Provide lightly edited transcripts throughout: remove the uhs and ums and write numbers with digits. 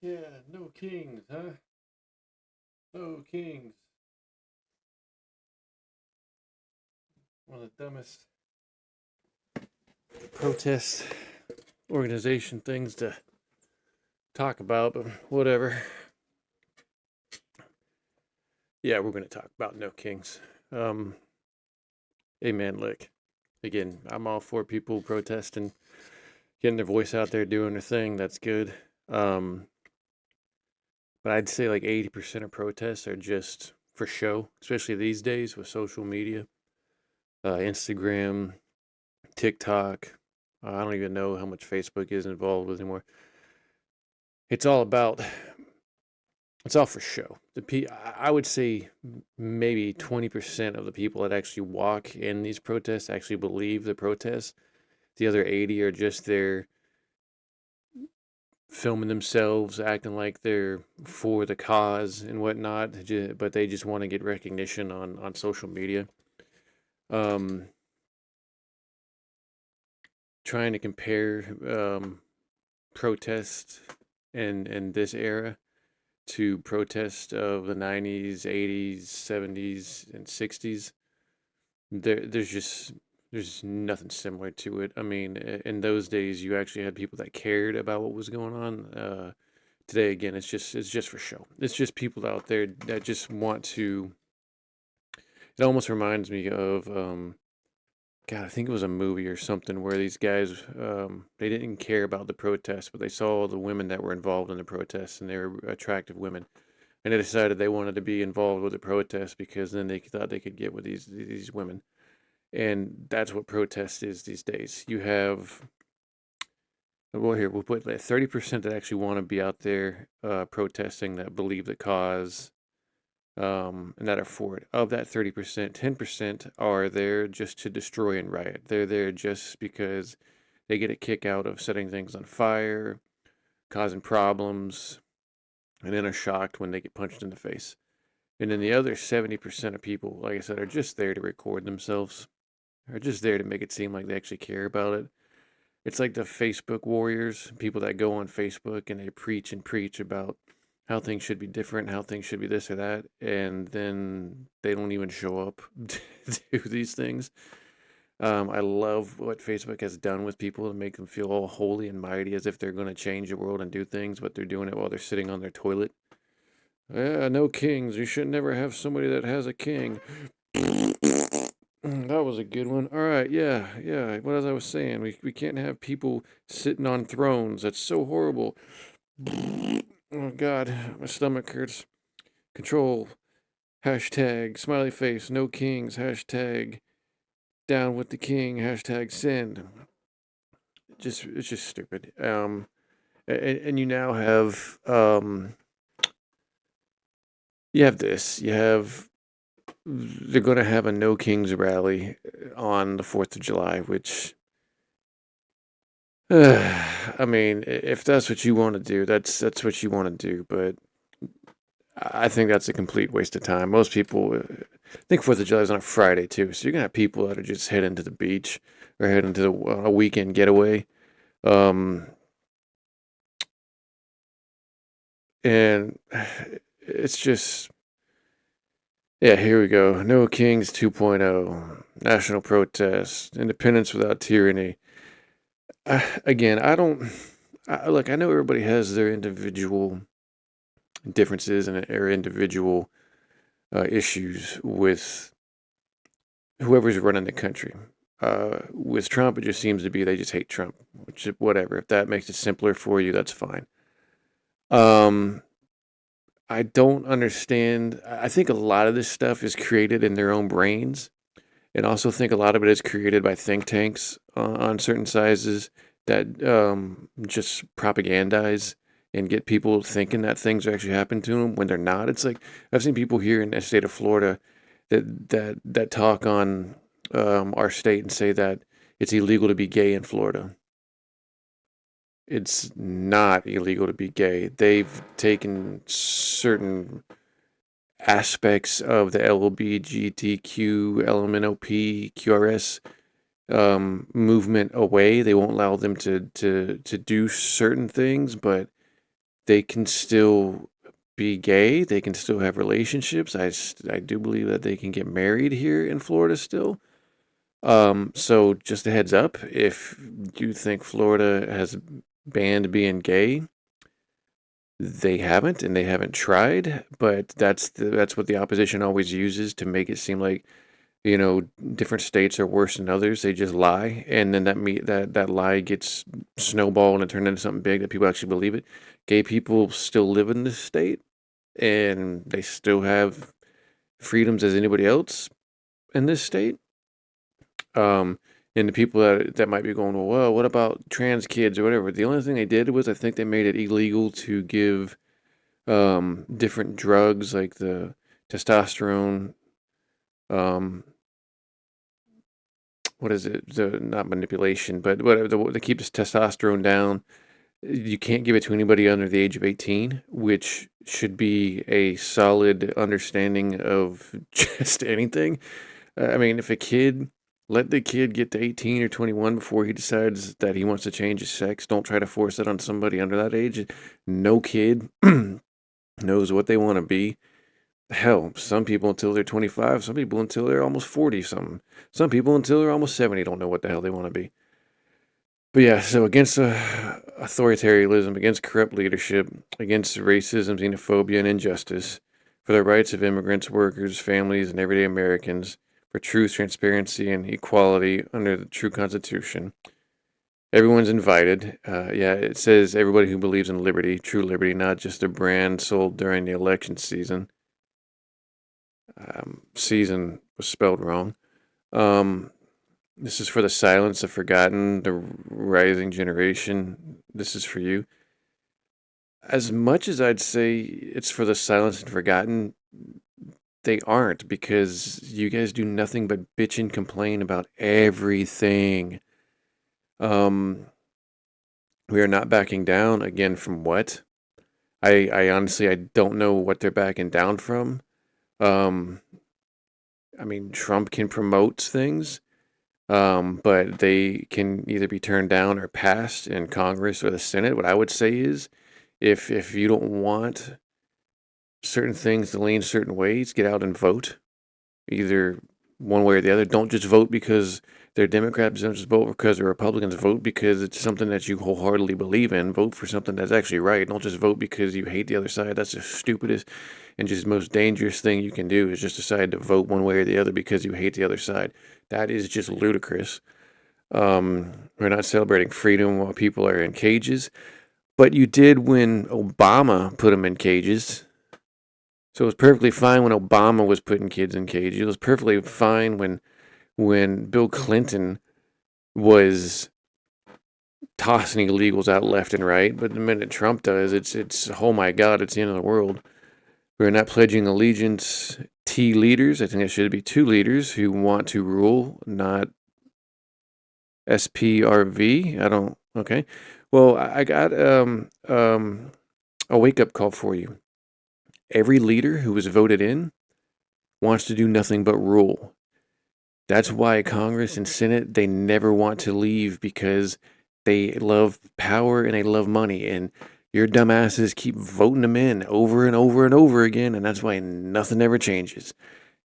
Yeah, no kings, huh? No kings. One of the dumbest protest organization things to talk about, but whatever. Yeah, we're going to talk about no kings. Um, hey, man, look, again, I'm all for people protesting, getting their voice out there, doing their thing. That's good. Um, but I'd say like 80% of protests are just for show, especially these days with social media, Instagram, TikTok. I don't even know how much Facebook is involved with anymore. It's all about, it's all for show. I would say maybe 20% of the people that actually walk in these protests actually believe the protests. The other 80 are just there filming themselves, acting like they're for the cause and whatnot, but they just want to get recognition on social media. Um, Trying to compare protests in this era to protest of the 90s, 80s, 70s, and 60s. There's nothing similar to it. I mean, in those days, you actually had people that cared about what was going on. Today, again, it's just for show. It's just people out there that just want to. It almost reminds me of God, I think it was a movie or something where these guys they didn't care about the protests, but they saw the women that were involved in the protests, and they were attractive women, and they decided they wanted to be involved with the protest because then they thought they could get with these women, and that's what protest is these days. You have well, here we'll put like 30% that actually want to be out there protesting, that believe the cause, and that are for it. Of that 30%, 10% are there just to destroy and riot. They're there just because they get a kick out of setting things on fire, causing problems, and then are shocked when they get punched in the face. And then the other 70% of people, like I said, are just there to record themselves, are just there to make it seem like they actually care about it. It's like the Facebook warriors, people that go on Facebook and they preach and preach about how things should be different, how things should be this or that, and then they don't even show up to do these things. I love what Facebook has done with people to make them feel all holy and mighty as if they're going to change the world and do things, but they're doing it while they're sitting on their toilet. Yeah, no kings. You should never have somebody that has a king. That was a good one. All right, yeah, yeah. What as I was saying, we can't have people sitting on thrones. That's so horrible. Oh God, my stomach hurts. Control. Hashtag smiley face. No kings. Hashtag down with the king. Hashtag send. Just it's just stupid. And you now have you have this. You have they're going to have a no kings rally on the 4th of July, which I mean, if that's what you want to do, that's what you want to do. But I think that's a complete waste of time. Most people, I think 4th of July is on a Friday too, so you're gonna have people that are just heading to the beach or heading to a weekend getaway. Um, and it's just, yeah, here we go. No Kings 2.0, national protest, independence without tyranny. Again, I don't. Look, I know everybody has their individual differences and their individual issues with whoever's running the country. With Trump, it just seems to be they just hate Trump, which whatever. If that makes it simpler for you, that's fine. Um, I don't understand. I think a lot of this stuff is created in their own brains, and also think a lot of it is created by think tanks on certain sizes that just propagandize and get people thinking that things are actually happening to them when they're not. It's like I've seen people here in the state of Florida that talk on our state and say that it's illegal to be gay in Florida. It's not illegal to be gay. They've taken certain aspects of the LGBTQ, LMNOP, QRS movement away. They won't allow them to do certain things, but they can still be gay. They can still have relationships. I do believe that they can get married here in Florida still. So just a heads up, if you think Florida has banned being gay, they haven't, and they haven't tried, but that's what the opposition always uses to make it seem like, different states are worse than others. They just lie, and then that lie gets snowballed and turned into something big that people actually believe it. Gay people still live in this state, and they still have freedoms as anybody else in this state. Um, and the people that might be going, well, what about trans kids or whatever? The only thing they did was I think they made it illegal to give different drugs like the testosterone, um, what is it? The not manipulation, but whatever to keep the testosterone down. You can't give it to anybody under the age of 18, which should be a solid understanding of just anything. I mean, if a kid, let the kid get to 18 or 21 before he decides that he wants to change his sex. Don't try to force it on somebody under that age. No kid knows what they want to be. Hell, some people until they're 25, some people until they're almost 40 something. Some people until they're almost 70 don't know what the hell they want to be. But yeah, so against authoritarianism, against corrupt leadership, against racism, xenophobia, and injustice, for the rights of immigrants, workers, families, and everyday Americans, for truth, transparency, and equality under the true Constitution. Everyone's invited. Yeah, it says everybody who believes in liberty, true liberty, not just a brand sold during the election season. Season was spelled wrong. This is for the silence, the forgotten, the rising generation. This is for you. As much as I'd say it's for the silence and forgotten, they aren't, because you guys do nothing but bitch and complain about everything. We are not backing down again from what? I honestly I don't know what they're backing down from. Um, I mean, Trump can promote things, but they can either be turned down or passed in Congress or the Senate. What I would say is, if you don't want certain things to lean certain ways, get out and vote, either one way or the other. Don't just vote because they're Democrats. Don't just vote because they're Republicans. Vote because it's something that you wholeheartedly believe in. Vote for something that's actually right. Don't just vote because you hate the other side. That's the stupidest and just most dangerous thing you can do, is just decide to vote one way or the other because you hate the other side. That is just ludicrous. We're not celebrating freedom while people are in cages, but you did when Obama put them in cages. So it was perfectly fine when Obama was putting kids in cages. It was perfectly fine when Bill Clinton was tossing illegals out left and right. But the minute Trump does, it's oh my God, it's the end of the world. We're not pledging allegiance to leaders. I think it should be to leaders who want to rule, not SPRV. I don't. Okay. Well, I got a wake up call for you. Every leader who was voted in wants to do nothing but rule. That's why Congress and Senate, they never want to leave, because they love power and they love money. And your dumbasses keep voting them in over and over and over again. And that's why nothing ever changes.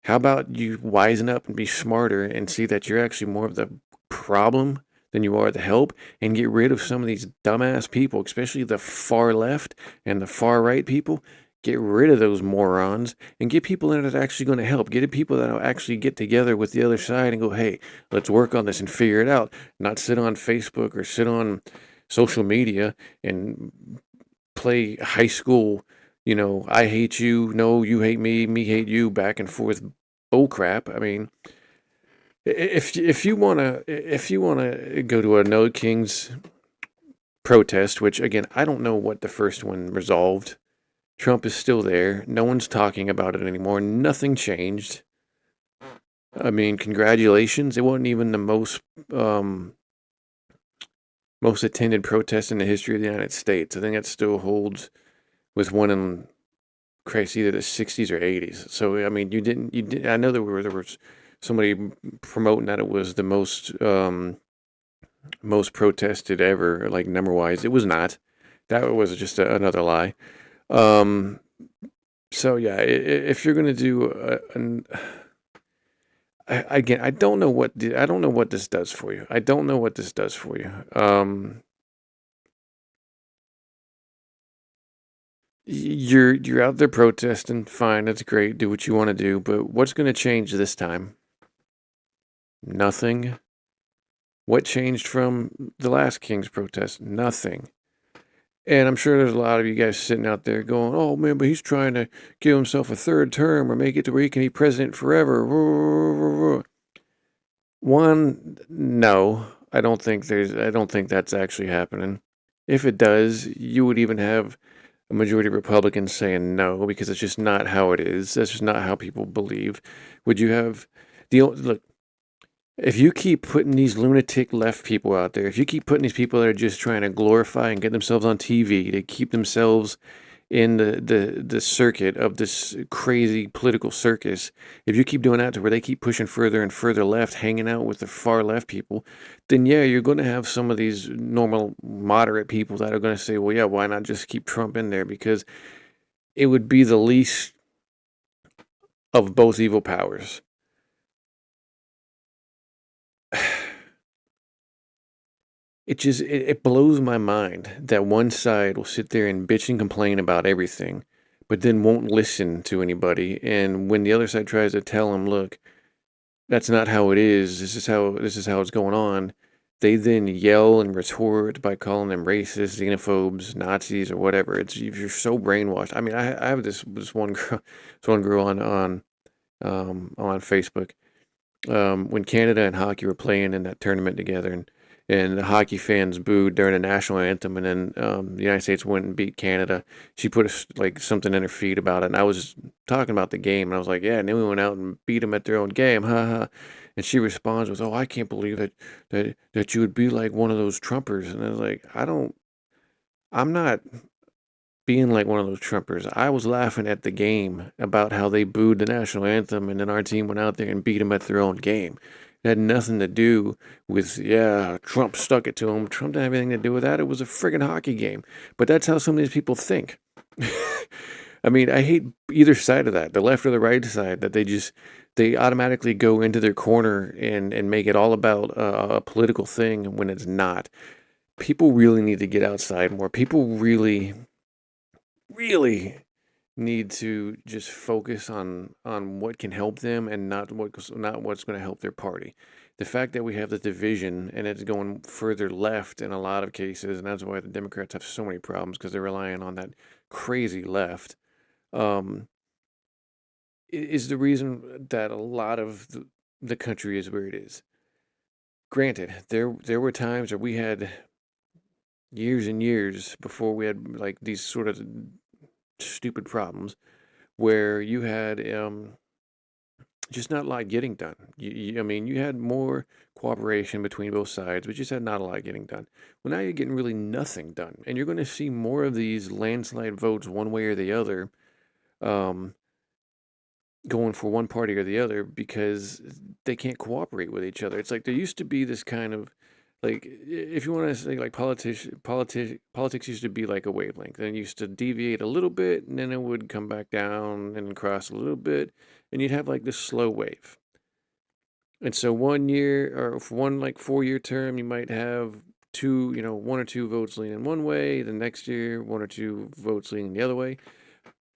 How about you wisen up and be smarter and see that you're actually more of the problem than you are the help, and get rid of some of these dumbass people, especially the far left and the far right people. Get rid of those morons and get people in that are actually going to help. Get people that will actually get together with the other side and go, hey, let's work on this and figure it out. Not sit on Facebook or sit on social media and play high school, I hate you, no, you hate me hate you, back and forth bullcrap. I mean, if you wanna go to a No Kings protest, which again I don't know what the first one resolved. Trump is still there. No one's talking about it anymore. Nothing changed. I mean, congratulations. It wasn't even the most attended protest in the history of the United States. I think that still holds with one in Christ, either the 60s or 80s. So I mean, you didn't. I know there was somebody promoting that it was the most protested ever, like number wise. It was not. That was just another lie. Um, so yeah, if you're gonna do again, I don't know what this does for you. I don't know what this does for you. You're out there protesting, fine, that's great, do what you want to do, but what's gonna change this time? Nothing. What changed from the last King's protest? Nothing. And I'm sure there's a lot of you guys sitting out there going, "Oh man, but he's trying to give himself a third term or make it to where he can be president forever." One, no, I don't think that's actually happening. If it does, you would even have a majority of Republicans saying no because it's just not how it is. That's just not how people believe. Would you have look? If you keep putting these lunatic left people out there, if you keep putting these people that are just trying to glorify and get themselves on TV to keep themselves in the circuit of this crazy political circus, if you keep doing that to where they keep pushing further and further left, hanging out with the far left people, then yeah, you're going to have some of these normal moderate people that are going to say, well, yeah, why not just keep Trump in there? Because it would be the least of both evil powers. It blows my mind that one side will sit there and bitch and complain about everything, but then won't listen to anybody. And when the other side tries to tell them, look, that's not how it is. This is how it's going on. They then yell and retort by calling them racist, xenophobes, Nazis, or whatever. It's you're so brainwashed. I mean, I have this one girl, this one girl on Facebook when Canada and hockey were playing in that tournament together, and the hockey fans booed during the national anthem, and then the United States went and beat Canada. She put like something in her feed about it, and I was just talking about the game, and I was like, "Yeah," and then we went out and beat them at their own game, ha ha. And she responds with, "Oh, I can't believe that you would be like one of those Trumpers," and I was like, I'm not being like one of those Trumpers. I was laughing at the game about how they booed the national anthem and then our team went out there and beat them at their own game. It had nothing to do with, yeah, Trump stuck it to him. Trump didn't have anything to do with that. It was a friggin' hockey game. But that's how some of these people think. I mean, I hate either side of that, the left or the right side, that they automatically go into their corner and make it all about a political thing when it's not. People really need to get outside more. People really need to just focus on what can help them and not what's going to help their party. The fact that we have the division and it's going further left in a lot of cases, and that's why the Democrats have so many problems because they're relying on that crazy left, um, is the reason that a lot of the country is where it is. Granted, there were times where we had years and years before we had like these sort of stupid problems where you had just not a lot getting done. I mean, you had more cooperation between both sides, but just had not a lot getting done. Well, now you're getting really nothing done, and you're going to see more of these landslide votes one way or the other, um, going for one party or the other because they can't cooperate with each other. It's like there used to be this kind of like if you want to say like politics used to be like a wavelength and it used to deviate a little bit and then it would come back down and cross a little bit and you'd have like this slow wave. And so one year or for one like 4 year term you might have two, one or two votes leaning one way, the next year one or two votes leaning the other way.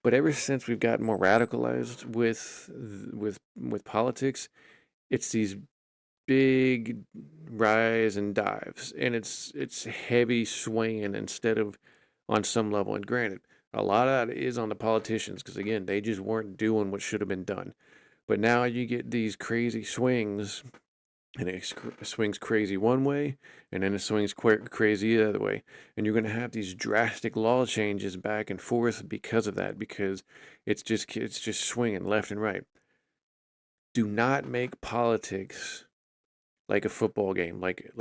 But ever since we've gotten more radicalized with politics, it's these big rise and dives, and it's heavy swinging instead of on some level. And granted, a lot of that is on the politicians because again, they just weren't doing what should have been done. But now you get these crazy swings and it swings crazy one way and then it swings crazy the other way, and you're going to have these drastic law changes back and forth because of that, because it's just swinging left and right. Do not make politics like a football game, like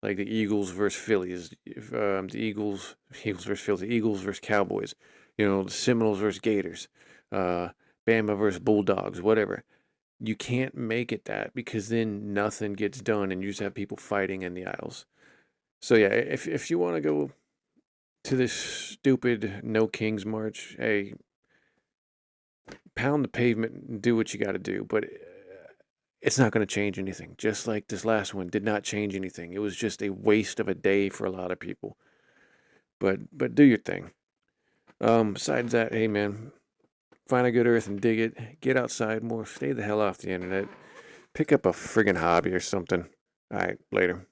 the Eagles versus Phillies, the Eagles versus Phillies, the Eagles versus Cowboys, the Seminoles versus Gators, uh, Bama versus Bulldogs, whatever. You can't make it that because then nothing gets done and you just have people fighting in the aisles. So yeah, if you want to go to this stupid No Kings March. Hey, pound the pavement and do what you got to do, but it's not going to change anything. Just like this last one did not change anything. It was just a waste of a day for a lot of people. But do your thing. Besides that, hey man, find a good earth and dig it. Get outside more. Stay the hell off the internet. Pick up a friggin' hobby or something. All right, later.